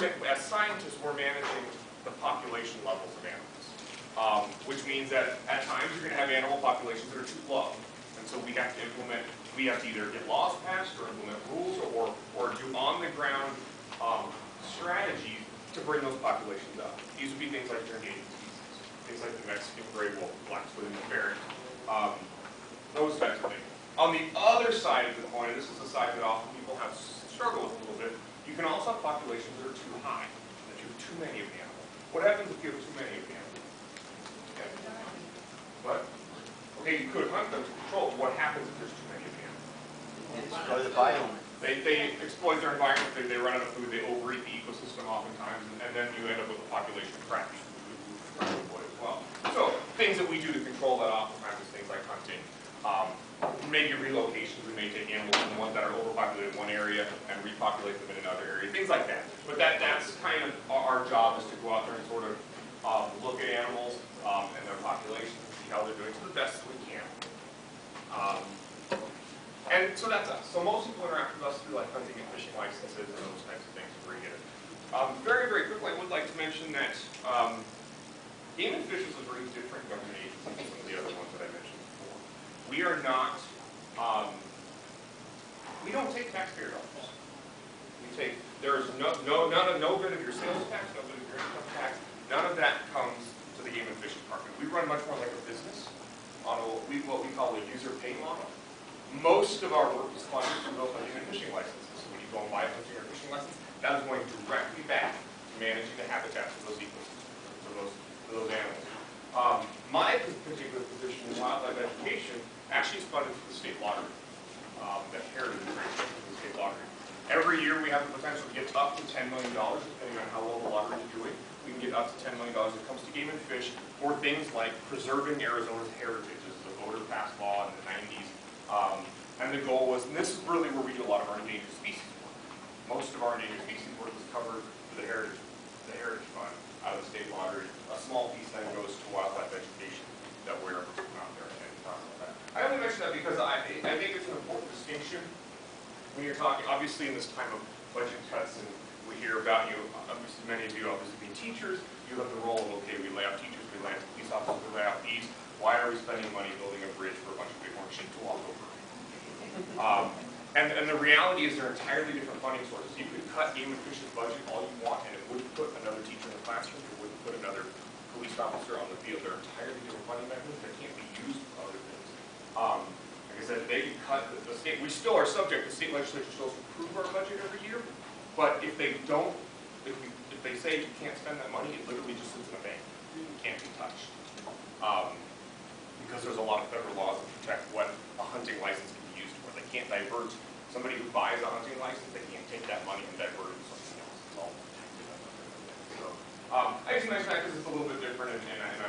as scientists, we're managing the population levels of animals, which means that at times you're going to have animal populations that are too low. And so we have to either get laws passed or implement rules or do on-the-ground strategies to bring those populations up. These would be things like your endangered species, things like the Mexican gray wolf, black within the ferret, those types of things. On the other side of the coin, and this is the side that often people have struggled with a little bit, you can also have populations that are too high, that you have too many of the animal. What happens if you have too many of the animal? Okay. What? Okay, you could hunt them to control, but what happens if there's too many of the animal? Destroy the biome. They exploit their environment, they run out of food, they overeat the ecosystem oftentimes, and then you end up with a population of crappy food as well. So, things that we do to control that oftentimes is things like hunting. Maybe relocations, we may take animals from the ones that are overpopulated in one area and repopulate them in another area, things like that. But that's kind of our job, is to go out there and sort of look at animals and their populations and see how they're doing to the best we can. And so that's us. So most people interact with us through like hunting and fishing licenses and those types of things to bring in. Very, very quickly, I would like to mention that Game and Fish is a very different government agency than some of the other ones that I mentioned before. We are not, we don't take taxpayer dollars. There's no bit of your sales tax, no bit of your income tax, none of that comes to the Game and Fish Department. We run much more like a business on what we call a user pay model. Most of our work is funded through those hunting and fishing licenses. So when you go and buy a hunting or fishing license, that is going directly back to managing the habitats of those ecosystems, for those animals. My particular position in wildlife education actually is funded through the state lottery, that heritage grant from the state lottery. Every year we have the potential to get up to $10 million, depending on how well the lottery is doing. We can get up to $10 million when it comes to game and fish for things like preserving Arizona's heritage. This is a voter passed law in the 90s. And the goal was, and this is really where we do a lot of our endangered species work. Most of our endangered species work is covered through the Heritage Fund out of the state lottery. A small piece then goes to wildlife education that we're out there and talk about that. I only mention that because I think it's an important distinction when you're talking, obviously in this time of budget cuts, and we hear about you, obviously many of you obviously being teachers, you have the role of, okay, we lay off teachers, we lay off police officers, we lay off these. Why are we spending money building a bridge for a bunch of big orange sheep to walk over? And the reality is they're entirely different funding sources. You could cut Game and Fish's budget all you want, and it wouldn't put another teacher in the classroom, it wouldn't put another police officer on the field. They're entirely different funding mechanisms that can't be used for other things. Like I said, they can cut the state. We still are subject. The state legislature still has to approve our budget every year, but if they don't, if they say you can't spend that money, it literally just sits in a bank. It can't be touched. Because there's a lot of federal laws that protect what a hunting license can be used for. They can't divert somebody who buys a hunting license, they can't take that money and divert it to something else. It's all protected. So I just mention that because it's a little bit different, and I